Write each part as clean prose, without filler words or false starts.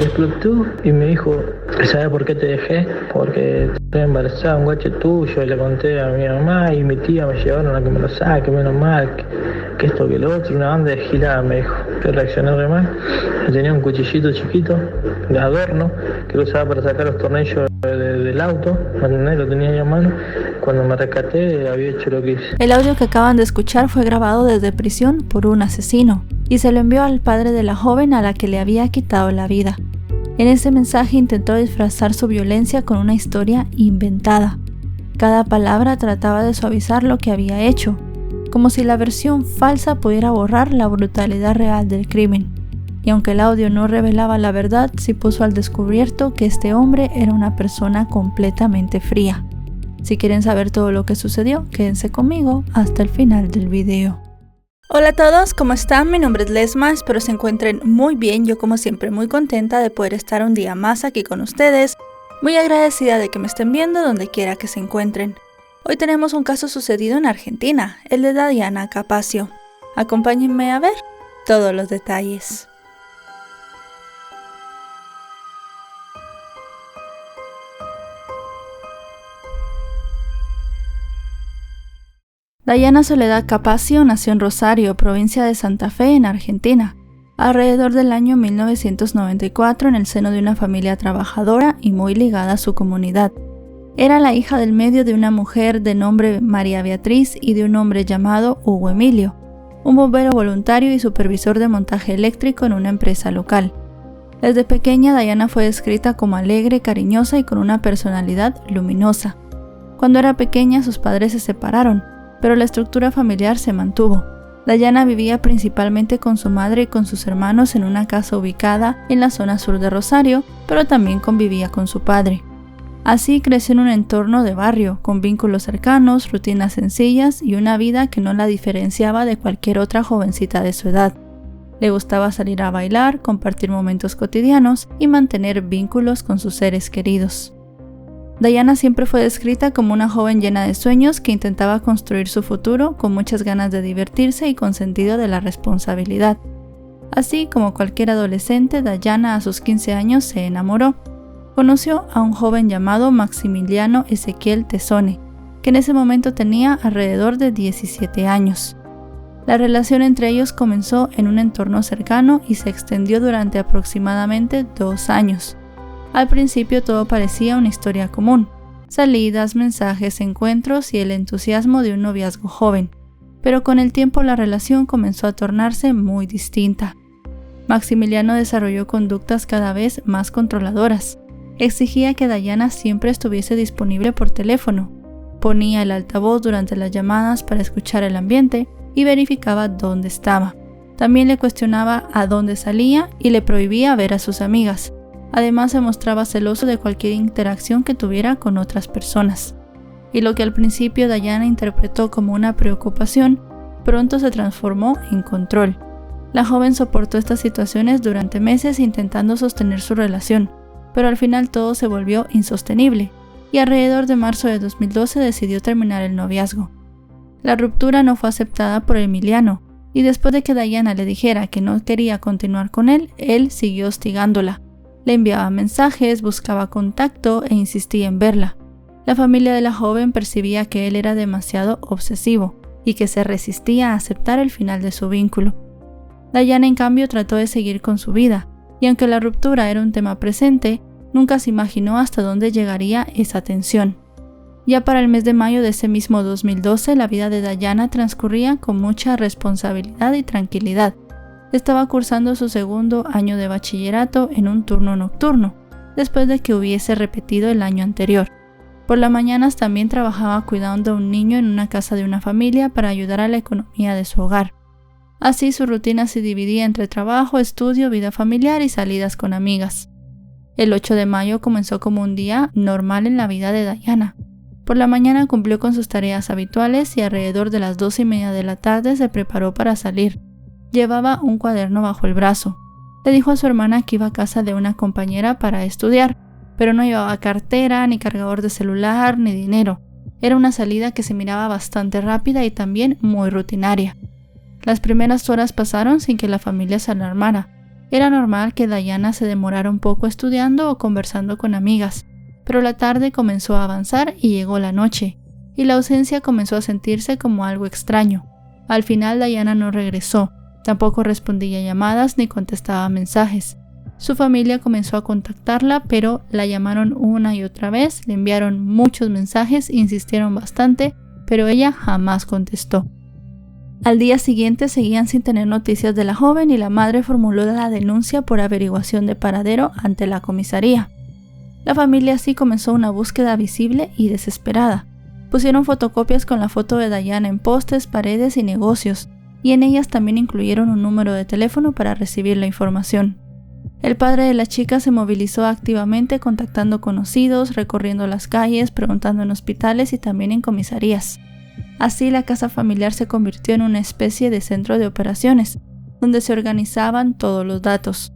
explotó y me dijo, ¿sabes por qué te dejé? Porque estoy embarazada, un guacho tuyo, le conté a mi mamá y mi tía me llevaron a que me lo saque, menos mal, que esto que lo otro, una banda de gilada, me dijo. Yo reaccioné re mal, tenía un cuchillito chiquito de adorno que lo usaba para sacar los tornillos del auto, lo tenía ahí a mano. Cuando me rescaté había hecho lo que hice. El audio que acaban de escuchar fue grabado desde prisión por un asesino y se lo envió al padre de la joven a la que le había quitado la vida. En ese mensaje intentó disfrazar su violencia con una historia inventada. Cada palabra trataba de suavizar lo que había hecho, como si la versión falsa pudiera borrar la brutalidad real del crimen. Y aunque el audio no revelaba la verdad, sí puso al descubierto que este hombre era una persona completamente fría. Si quieren saber todo lo que sucedió, quédense conmigo hasta el final del video. Hola a todos, ¿cómo están? Mi nombre es Lesma, espero se encuentren muy bien. Yo como siempre muy contenta de poder estar un día más aquí con ustedes. Muy agradecida de que me estén viendo donde quiera que se encuentren. Hoy tenemos un caso sucedido en Argentina, el de Dayana Capacio. Acompáñenme a ver todos los detalles. Dayana Soledad Capacio nació en Rosario, provincia de Santa Fe, en Argentina, alrededor del año 1994 en el seno de una familia trabajadora y muy ligada a su comunidad. Era la hija del medio de una mujer de nombre María Beatriz y de un hombre llamado Hugo Emilio, un bombero voluntario y supervisor de montaje eléctrico en una empresa local. Desde pequeña, Dayana fue descrita como alegre, cariñosa y con una personalidad luminosa. Cuando era pequeña, sus padres se separaron, pero la estructura familiar se mantuvo. Dayana vivía principalmente con su madre y con sus hermanos en una casa ubicada en la zona sur de Rosario, pero también convivía con su padre. Así creció en un entorno de barrio, con vínculos cercanos, rutinas sencillas y una vida que no la diferenciaba de cualquier otra jovencita de su edad. Le gustaba salir a bailar, compartir momentos cotidianos y mantener vínculos con sus seres queridos. Dayana siempre fue descrita como una joven llena de sueños que intentaba construir su futuro con muchas ganas de divertirse y con sentido de la responsabilidad. Así como cualquier adolescente, Dayana a sus 15 años se enamoró. Conoció a un joven llamado Maximiliano Ezequiel Tesone, que en ese momento tenía alrededor de 17 años. La relación entre ellos comenzó en un entorno cercano y se extendió durante aproximadamente 2 años. Al principio todo parecía una historia común, salidas, mensajes, encuentros y el entusiasmo de un noviazgo joven, pero con el tiempo la relación comenzó a tornarse muy distinta. Maximiliano desarrolló conductas cada vez más controladoras. Exigía que Dayana siempre estuviese disponible por teléfono, ponía el altavoz durante las llamadas para escuchar el ambiente y verificaba dónde estaba. También le cuestionaba a dónde salía y le prohibía ver a sus amigas. Además, se mostraba celoso de cualquier interacción que tuviera con otras personas. Y lo que al principio Dayana interpretó como una preocupación, pronto se transformó en control. La joven soportó estas situaciones durante meses intentando sostener su relación, pero al final todo se volvió insostenible, y alrededor de marzo de 2012 decidió terminar el noviazgo. La ruptura no fue aceptada por Emiliano, y después de que Dayana le dijera que no quería continuar con él, él siguió hostigándola. Le enviaba mensajes, buscaba contacto e insistía en verla. La familia de la joven percibía que él era demasiado obsesivo y que se resistía a aceptar el final de su vínculo. Dayana, en cambio, trató de seguir con su vida, y aunque la ruptura era un tema presente, nunca se imaginó hasta dónde llegaría esa tensión. Ya para el mes de mayo de ese mismo 2012, la vida de Dayana transcurría con mucha responsabilidad y tranquilidad. Estaba cursando su segundo año de bachillerato en un turno nocturno, después de que hubiese repetido el año anterior. Por las mañanas también trabajaba cuidando a un niño en una casa de una familia para ayudar a la economía de su hogar. Así su rutina se dividía entre trabajo, estudio, vida familiar y salidas con amigas. El 8 de mayo comenzó como un día normal en la vida de Dayana. Por la mañana cumplió con sus tareas habituales y alrededor de las 2:30 de la tarde se preparó para salir. Llevaba un cuaderno bajo el brazo. Le dijo a su hermana que iba a casa de una compañera para estudiar, pero no llevaba cartera, ni cargador de celular, ni dinero. Era una salida que se miraba bastante rápida y también muy rutinaria. Las primeras horas pasaron sin que la familia se alarmara, Era normal que Dayana se demorara un poco estudiando o conversando con amigas, pero la tarde comenzó a avanzar y llegó la noche, y la ausencia comenzó a sentirse como algo extraño. Al final Dayana no regresó, tampoco respondía llamadas ni contestaba mensajes. Su familia comenzó a contactarla, pero la llamaron una y otra vez, le enviaron muchos mensajes, insistieron bastante, pero ella jamás contestó. Al día siguiente seguían sin tener noticias de la joven y la madre formuló la denuncia por averiguación de paradero ante la comisaría. La familia así comenzó una búsqueda visible y desesperada. Pusieron fotocopias con la foto de Dayana en postes, paredes y negocios, y en ellas también incluyeron un número de teléfono para recibir la información. El padre de la chica se movilizó activamente contactando conocidos, recorriendo las calles, preguntando en hospitales y también en comisarías. Así la casa familiar se convirtió en una especie de centro de operaciones, donde se organizaban todos los datos.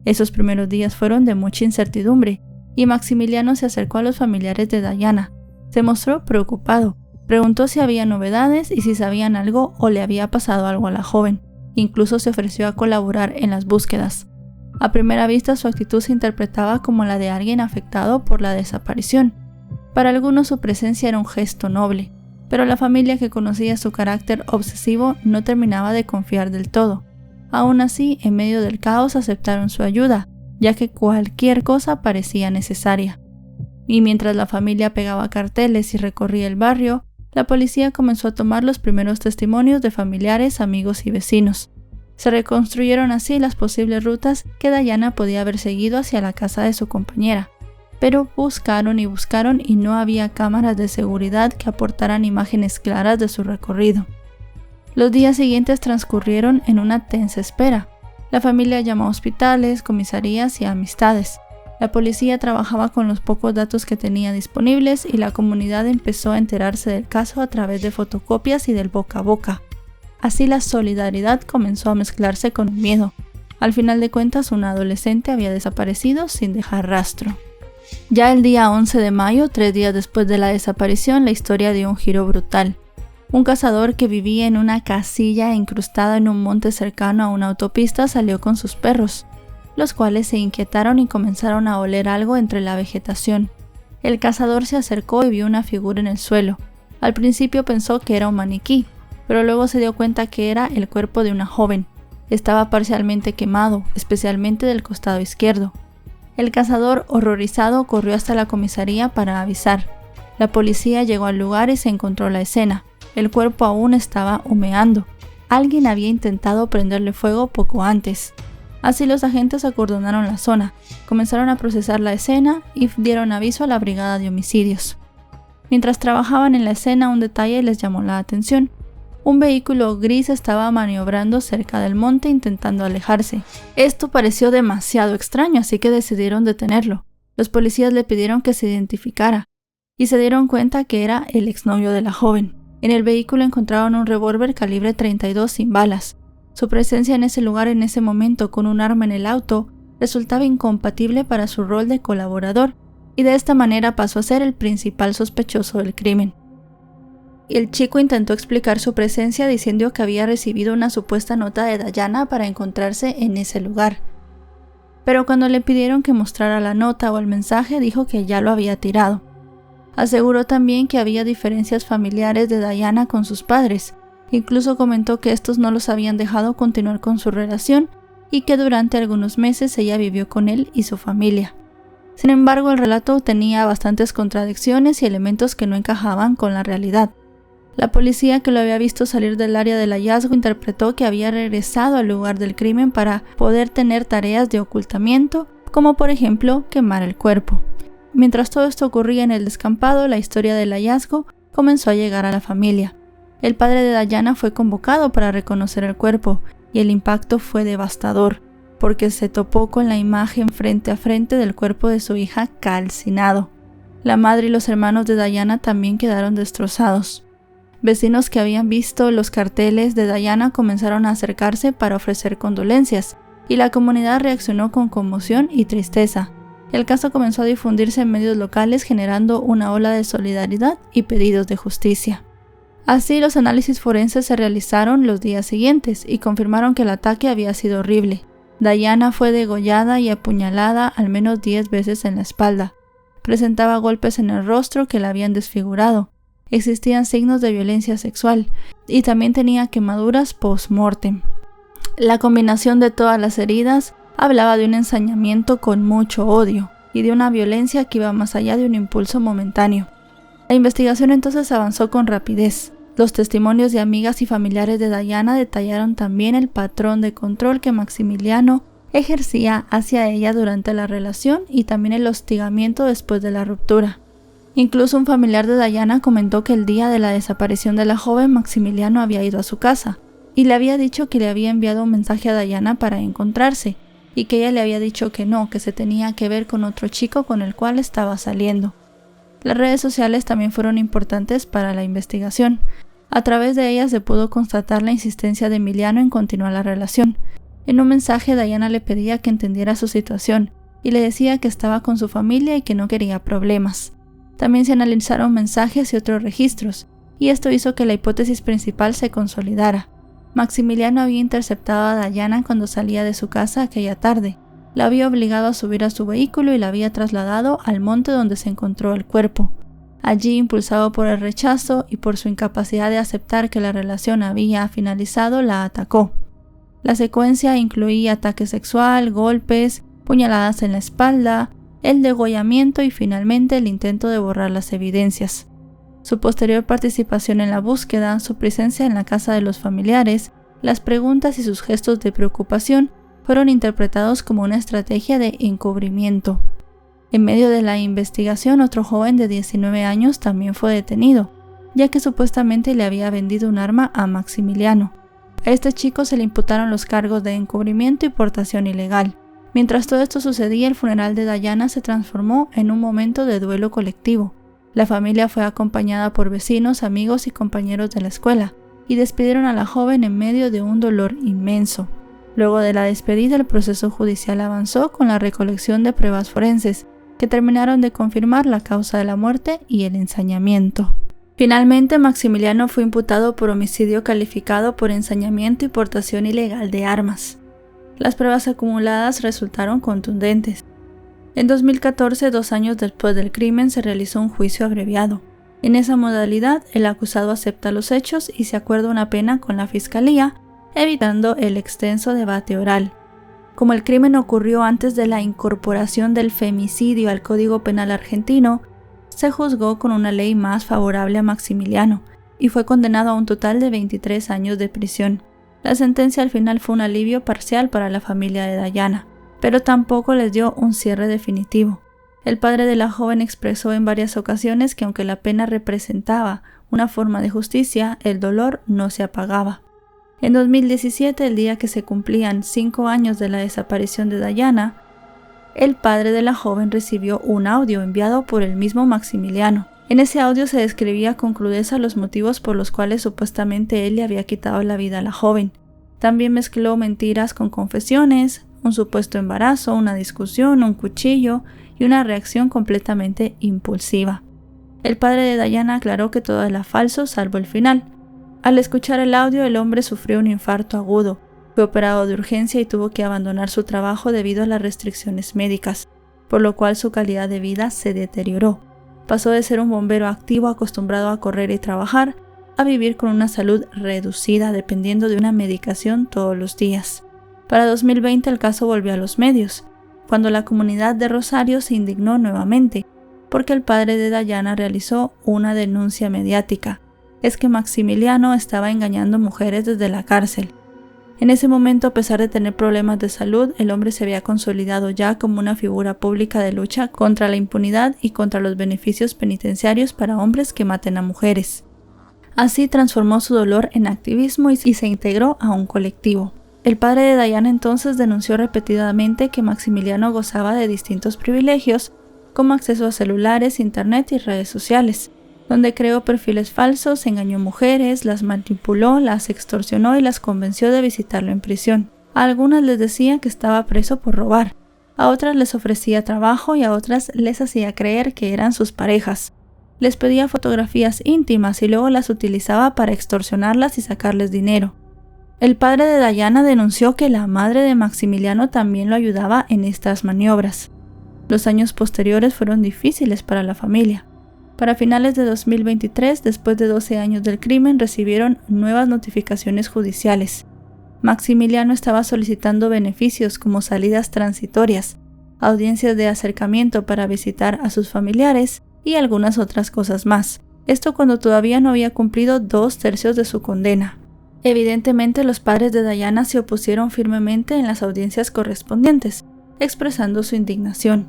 Esos primeros días fueron de mucha incertidumbre, y Maximiliano se acercó a los familiares de Dayana. Se mostró preocupado, preguntó si había novedades y si sabían algo o le había pasado algo a la joven. Incluso se ofreció a colaborar en las búsquedas. A primera vista su actitud se interpretaba como la de alguien afectado por la desaparición. Para algunos su presencia era un gesto noble, pero la familia que conocía su carácter obsesivo no terminaba de confiar del todo. Aún así, en medio del caos aceptaron su ayuda, ya que cualquier cosa parecía necesaria. Y mientras la familia pegaba carteles y recorría el barrio, la policía comenzó a tomar los primeros testimonios de familiares, amigos y vecinos. Se reconstruyeron así las posibles rutas que Dayana podía haber seguido hacia la casa de su compañera. Pero buscaron y no había cámaras de seguridad que aportaran imágenes claras de su recorrido. Los días siguientes transcurrieron en una tensa espera. La familia llamó a hospitales, comisarías y a amistades. La policía trabajaba con los pocos datos que tenía disponibles y la comunidad empezó a enterarse del caso a través de fotocopias y del boca a boca. Así la solidaridad comenzó a mezclarse con el miedo. Al final de cuentas, una adolescente había desaparecido sin dejar rastro. Ya el día 11 de mayo, 3 días después de la desaparición, la historia dio un giro brutal. Un cazador que vivía en una casilla incrustada en un monte cercano a una autopista salió con sus perros, los cuales se inquietaron y comenzaron a oler algo entre la vegetación. El cazador se acercó y vio una figura en el suelo. Al principio pensó que era un maniquí, pero luego se dio cuenta que era el cuerpo de una joven. Estaba parcialmente quemado, especialmente del costado izquierdo. El cazador, horrorizado, corrió hasta la comisaría para avisar. La policía llegó al lugar y se encontró la escena. El cuerpo aún estaba humeando. Alguien había intentado prenderle fuego poco antes. Así los agentes acordonaron la zona, comenzaron a procesar la escena y dieron aviso a la brigada de homicidios. Mientras trabajaban en la escena, un detalle les llamó la atención. Un vehículo gris estaba maniobrando cerca del monte intentando alejarse. Esto pareció demasiado extraño, así que decidieron detenerlo. Los policías le pidieron que se identificara y se dieron cuenta que era el exnovio de la joven. En el vehículo encontraron un revólver calibre 32 sin balas. Su presencia en ese lugar en ese momento con un arma en el auto resultaba incompatible para su rol de colaborador y de esta manera pasó a ser el principal sospechoso del crimen. El chico intentó explicar su presencia diciendo que había recibido una supuesta nota de Dayana para encontrarse en ese lugar. Pero cuando le pidieron que mostrara la nota o el mensaje, dijo que ya lo había tirado. Aseguró también que había diferencias familiares de Dayana con sus padres. Incluso comentó que estos no los habían dejado continuar con su relación y que durante algunos meses ella vivió con él y su familia. Sin embargo, el relato tenía bastantes contradicciones y elementos que no encajaban con la realidad. La policía, que lo había visto salir del área del hallazgo, interpretó que había regresado al lugar del crimen para poder tener tareas de ocultamiento, como por ejemplo quemar el cuerpo. Mientras todo esto ocurría en el descampado, la historia del hallazgo comenzó a llegar a la familia. El padre de Dayana fue convocado para reconocer el cuerpo y el impacto fue devastador, porque se topó con la imagen frente a frente del cuerpo de su hija calcinado. La madre y los hermanos de Dayana también quedaron destrozados. Vecinos que habían visto los carteles de Dayana comenzaron a acercarse para ofrecer condolencias, y la comunidad reaccionó con conmoción y tristeza. El caso comenzó a difundirse en medios locales, generando una ola de solidaridad y pedidos de justicia. Así, los análisis forenses se realizaron los días siguientes y confirmaron que el ataque había sido horrible. Dayana fue degollada y apuñalada al menos 10 veces en la espalda. Presentaba golpes en el rostro que la habían desfigurado. Existían signos de violencia sexual y también tenía quemaduras post-mortem. La combinación de todas las heridas hablaba de un ensañamiento con mucho odio y de una violencia que iba más allá de un impulso momentáneo. La investigación entonces avanzó con rapidez. Los testimonios de amigas y familiares de Dayana detallaron también el patrón de control que Maximiliano ejercía hacia ella durante la relación y también el hostigamiento después de la ruptura. Incluso un familiar de Dayana comentó que el día de la desaparición de la joven, Maximiliano había ido a su casa y le había dicho que le había enviado un mensaje a Dayana para encontrarse y que ella le había dicho que no, que se tenía que ver con otro chico con el cual estaba saliendo. Las redes sociales también fueron importantes para la investigación. A través de ellas se pudo constatar la insistencia de Emiliano en continuar la relación. En un mensaje, Dayana le pedía que entendiera su situación y le decía que estaba con su familia y que no quería problemas. También se analizaron mensajes y otros registros, y esto hizo que la hipótesis principal se consolidara. Maximiliano había interceptado a Dayana cuando salía de su casa aquella tarde. La había obligado a subir a su vehículo y la había trasladado al monte donde se encontró el cuerpo. Allí, impulsado por el rechazo y por su incapacidad de aceptar que la relación había finalizado, la atacó. La secuencia incluía ataque sexual, golpes, puñaladas en la espalda, el degollamiento y finalmente el intento de borrar las evidencias. Su posterior participación en la búsqueda, su presencia en la casa de los familiares, las preguntas y sus gestos de preocupación fueron interpretados como una estrategia de encubrimiento. En medio de la investigación, otro joven de 19 años también fue detenido, ya que supuestamente le había vendido un arma a Maximiliano. A este chico se le imputaron los cargos de encubrimiento y portación ilegal. Mientras todo esto sucedía, el funeral de Dayana se transformó en un momento de duelo colectivo. La familia fue acompañada por vecinos, amigos y compañeros de la escuela, y despidieron a la joven en medio de un dolor inmenso. Luego de la despedida, el proceso judicial avanzó con la recolección de pruebas forenses, que terminaron de confirmar la causa de la muerte y el ensañamiento. Finalmente, Maximiliano fue imputado por homicidio calificado por ensañamiento y portación ilegal de armas. Las pruebas acumuladas resultaron contundentes. En 2014, 2 años después del crimen, se realizó un juicio abreviado. En esa modalidad, el acusado acepta los hechos y se acuerda una pena con la fiscalía, evitando el extenso debate oral. Como el crimen ocurrió antes de la incorporación del femicidio al Código Penal argentino, se juzgó con una ley más favorable a Maximiliano y fue condenado a un total de 23 años de prisión. La sentencia al final fue un alivio parcial para la familia de Dayana, pero tampoco les dio un cierre definitivo. El padre de la joven expresó en varias ocasiones que aunque la pena representaba una forma de justicia, el dolor no se apagaba. En 2017, el día que se cumplían 5 años de la desaparición de Dayana, el padre de la joven recibió un audio enviado por el mismo Maximiliano. En ese audio se describía con crudeza los motivos por los cuales supuestamente él le había quitado la vida a la joven. También mezcló mentiras con confesiones, un supuesto embarazo, una discusión, un cuchillo y una reacción completamente impulsiva. El padre de Dayana aclaró que todo era falso salvo el final. Al escuchar el audio, el hombre sufrió un infarto agudo, fue operado de urgencia y tuvo que abandonar su trabajo debido a las restricciones médicas, por lo cual su calidad de vida se deterioró. Pasó de ser un bombero activo acostumbrado a correr y trabajar, a vivir con una salud reducida dependiendo de una medicación todos los días. Para 2020 el caso volvió a los medios, cuando la comunidad de Rosario se indignó nuevamente, porque el padre de Dayana realizó una denuncia mediática. Es que Maximiliano estaba engañando mujeres desde la cárcel. En ese momento, a pesar de tener problemas de salud, el hombre se había consolidado ya como una figura pública de lucha contra la impunidad y contra los beneficios penitenciarios para hombres que maten a mujeres. Así transformó su dolor en activismo y se integró a un colectivo. El padre de Dayana entonces denunció repetidamente que Maximiliano gozaba de distintos privilegios, como acceso a celulares, internet y redes sociales, donde creó perfiles falsos, engañó mujeres, las manipuló, las extorsionó y las convenció de visitarlo en prisión. A algunas les decía que estaba preso por robar, a otras les ofrecía trabajo y a otras les hacía creer que eran sus parejas. Les pedía fotografías íntimas y luego las utilizaba para extorsionarlas y sacarles dinero. El padre de Dayana denunció que la madre de Maximiliano también lo ayudaba en estas maniobras. Los años posteriores fueron difíciles para la familia. Para finales de 2023, después de 12 años del crimen, recibieron nuevas notificaciones judiciales. Maximiliano estaba solicitando beneficios como salidas transitorias, audiencias de acercamiento para visitar a sus familiares y algunas otras cosas más. Esto cuando todavía no había cumplido 2/3 de su condena. Evidentemente, los padres de Dayana se opusieron firmemente en las audiencias correspondientes, expresando su indignación.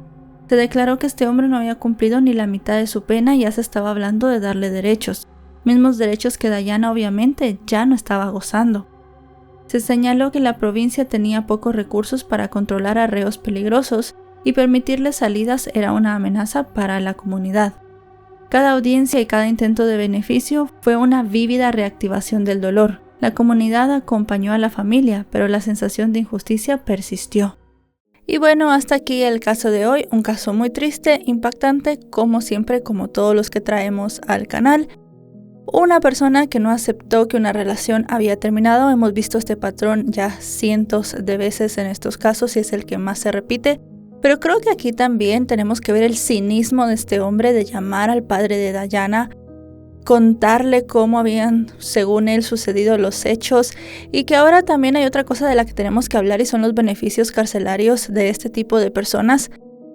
Se declaró que este hombre no había cumplido ni la mitad de su pena y ya se estaba hablando de darle derechos, mismos derechos que Dayana obviamente ya no estaba gozando. Se señaló que la provincia tenía pocos recursos para controlar a reos peligrosos y permitirles salidas era una amenaza para la comunidad. Cada audiencia y cada intento de beneficio fue una vívida reactivación del dolor. La comunidad acompañó a la familia, pero la sensación de injusticia persistió. Y bueno, hasta aquí el caso de hoy, un caso muy triste, impactante, como siempre, como todos los que traemos al canal. Una persona que no aceptó que una relación había terminado. Hemos visto este patrón ya cientos de veces en estos casos y es el que más se repite. Pero creo que aquí también tenemos que ver el cinismo de este hombre de llamar al padre de Dayana, contarle cómo habían, según él, sucedido los hechos y que ahora también hay otra cosa de la que tenemos que hablar y son los beneficios carcelarios de este tipo de personas.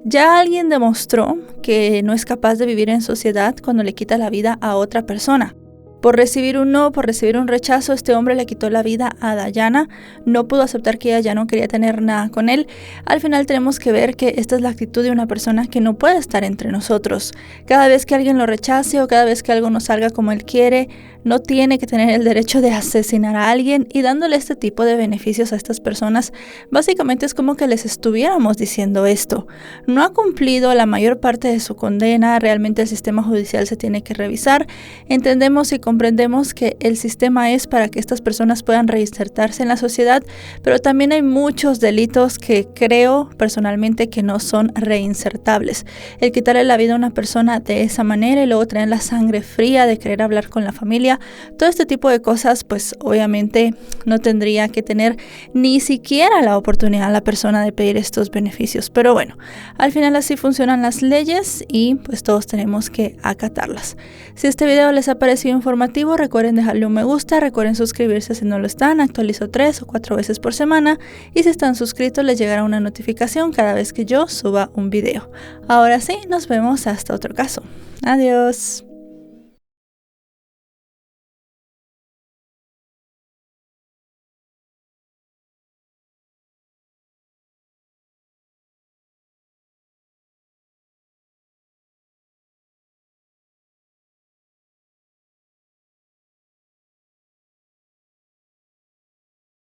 Ya alguien demostró que no es capaz de vivir en sociedad cuando le quita la vida a otra persona. Por recibir un no, por recibir un rechazo, este hombre le quitó la vida a Dayana. No pudo aceptar que ella ya no quería tener nada con él. Al final tenemos que ver que esta es la actitud de una persona que no puede estar entre nosotros. Cada vez que alguien lo rechace o cada vez que algo no salga como él quiere, no tiene que tener el derecho de asesinar a alguien, y dándole este tipo de beneficios a estas personas, básicamente es como que les estuviéramos diciendo esto. No ha cumplido la mayor parte de su condena, realmente el sistema judicial se tiene que revisar. Entendemos y comprendemos que el sistema es para que estas personas puedan reinsertarse en la sociedad, pero también hay muchos delitos que creo personalmente que no son reinsertables. El quitarle la vida a una persona de esa manera y luego tener la sangre fría de querer hablar con la familia, todo este tipo de cosas, pues obviamente no tendría que tener ni siquiera la oportunidad la persona de pedir estos beneficios. Pero bueno, al final así funcionan las leyes y pues todos tenemos que acatarlas. Si este video les ha parecido informativo, recuerden dejarle un me gusta, recuerden suscribirse si no lo están, actualizo 3 o 4 veces por semana y si están suscritos les llegará una notificación cada vez que yo suba un video. Ahora sí, nos vemos hasta otro caso. Adiós.